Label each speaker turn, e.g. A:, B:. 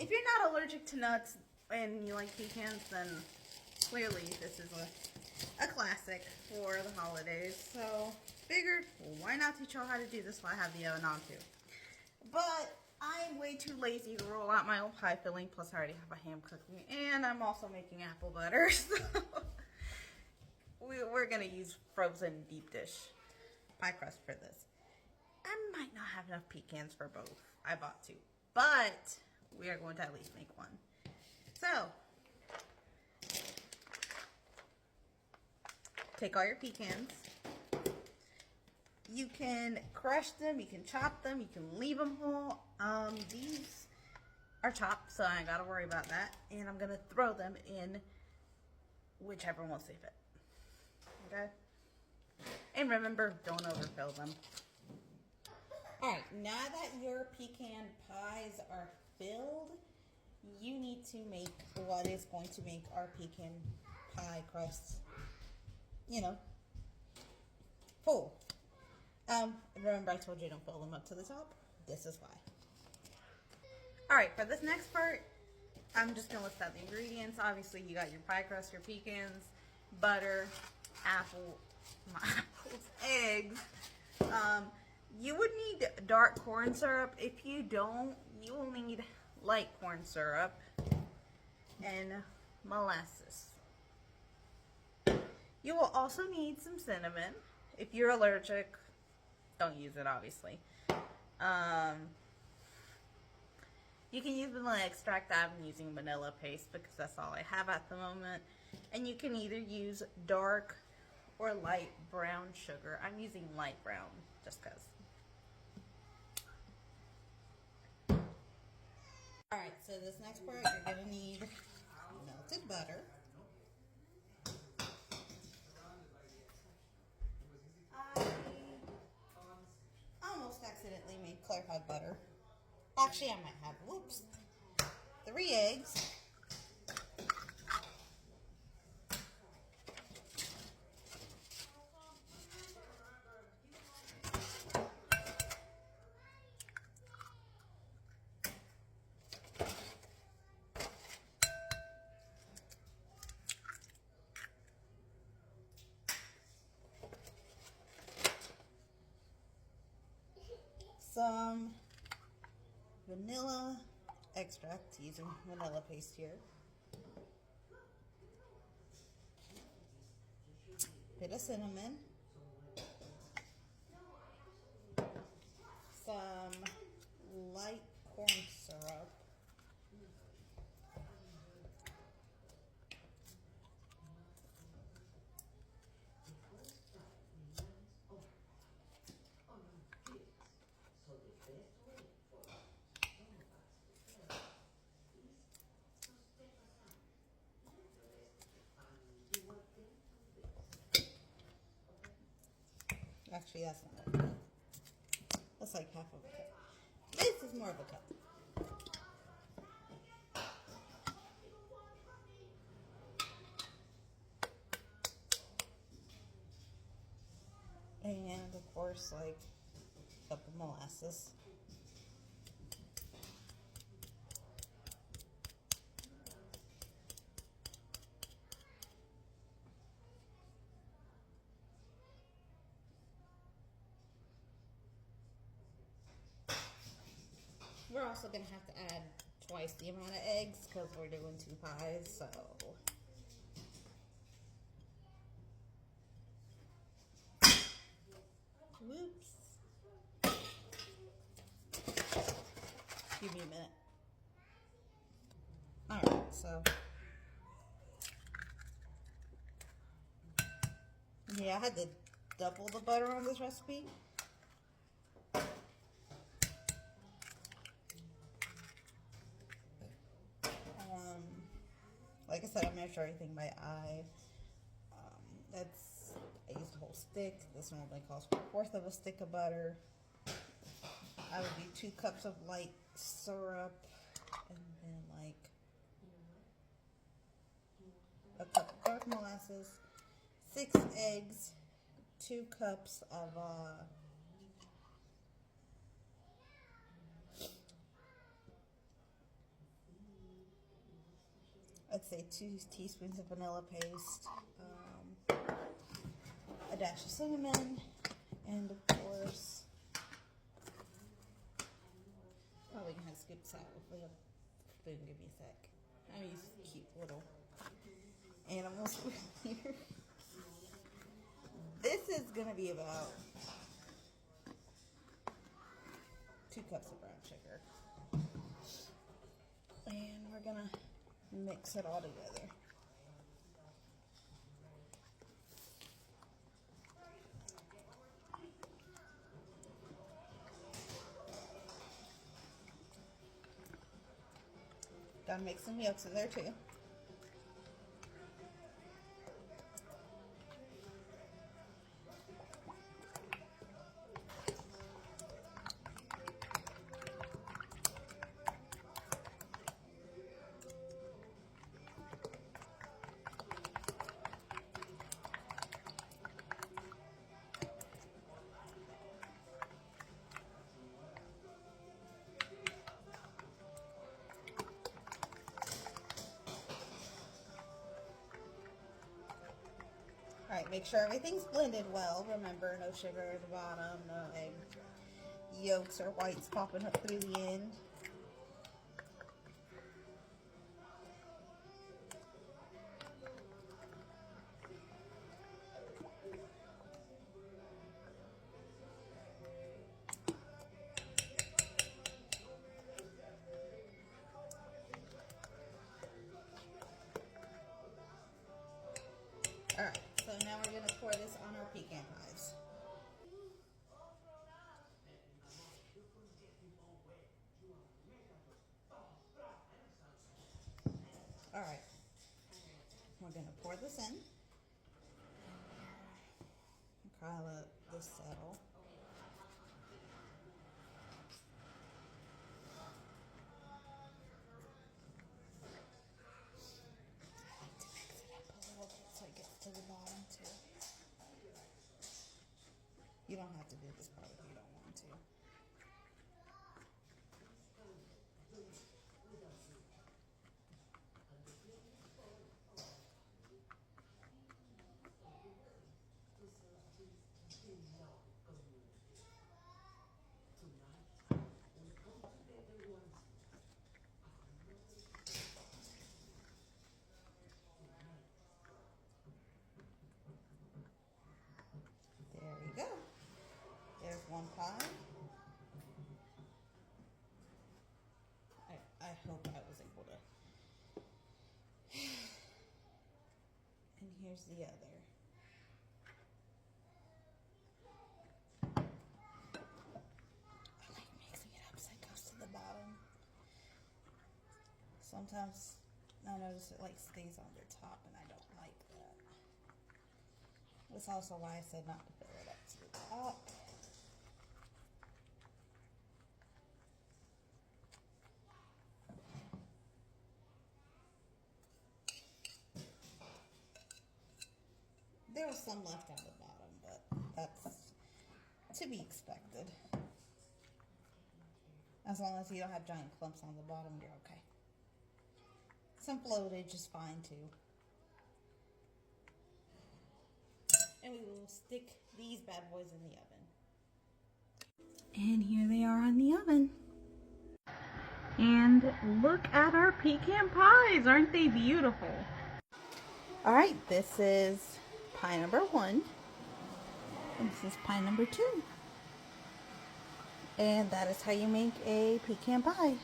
A: if you're not allergic to nuts and you like pecans, then clearly this is a classic for the holidays. So figured, well, why not teach y'all how to do this while I have the oven on too. But I'm way too lazy to roll out my own pie filling, plus I already have a ham cooking, and I'm also making apple butter, so we're gonna use frozen deep dish pie crust for this. I might not have enough pecans for both. I bought two, but we are going to at least make one. So, take all your pecans. You can crush them, you can chop them, you can leave them whole. These are chopped, so I ain't gotta worry about that. And I'm gonna throw them in whichever ones they fit. Okay? And remember, don't overfill them. Alright, now that your pecan pies are filled, you need to make what is going to make our pecan pie crust, you know, full. Remember I told you don't fill them up to the top? This is why. Alright, for this next part, I'm just going to list out the ingredients. Obviously, you got your pie crust, your pecans, butter, apples, eggs. You would need dark corn syrup. If you don't, you will need light corn syrup and molasses. You will also need some cinnamon. If you're allergic, don't use it, obviously. You can use vanilla extract. I'm using vanilla paste because that's all I have at the moment. And you can either use dark or light brown sugar. I'm using light brown just because. Alright, so this next part, you're going to need melted butter. I almost accidentally made clarified butter. Actually, I might have. Whoops. 3 eggs. Some vanilla extract, using vanilla paste here. Bit of cinnamon. Some light corn syrup. Actually, that's not a cup. That's like half of a cup. This is more of a cup. And of course, like a cup of molasses. We're also going to have to add twice the amount of eggs because we're doing 2 pies, so. Whoops. Give me a minute. Alright, so. Yeah, I had to double the butter on this recipe. Like I said, I measure everything by eye. I used a whole stick. This normally calls for 1/4 of a stick of butter. I would do 2 cups of light syrup, and then like a cup of dark molasses, 6 eggs, 2 cups of I'd say 2 teaspoons of vanilla paste, a dash of cinnamon, and of course, probably gonna have to scoop this out with a spoon. Give me a sec. I'm gonna use cute little animal spoon here. This is gonna be about 2 cups of brown sugar. And we're gonna mix it all together. Gotta make some yolks in there too. Alright, make sure everything's blended well. Remember, no sugar at the bottom, no egg yolks or whites popping up through the end. Alright, so now we're going to pour this on our pecan pies. Alright, we're going to pour this in. Try to let this settle. To the bottom too. You don't have to do this part if you don't want to. There's one pie. I hope I was able to. And here's the other. I like mixing it up so it goes to the bottom. Sometimes I notice it like stays on the top and I don't like that. That's also why I said not to fill it up to the top. There was some left on the bottom, but that's to be expected. As long as you don't have giant clumps on the bottom, you're okay. Some floatage is fine too. And we will stick these bad boys in the oven. And here they are in the oven. And look at our pecan pies. Aren't they beautiful? All right, this is pie number 1. And this is pie number 2. And that is how you make a pecan pie.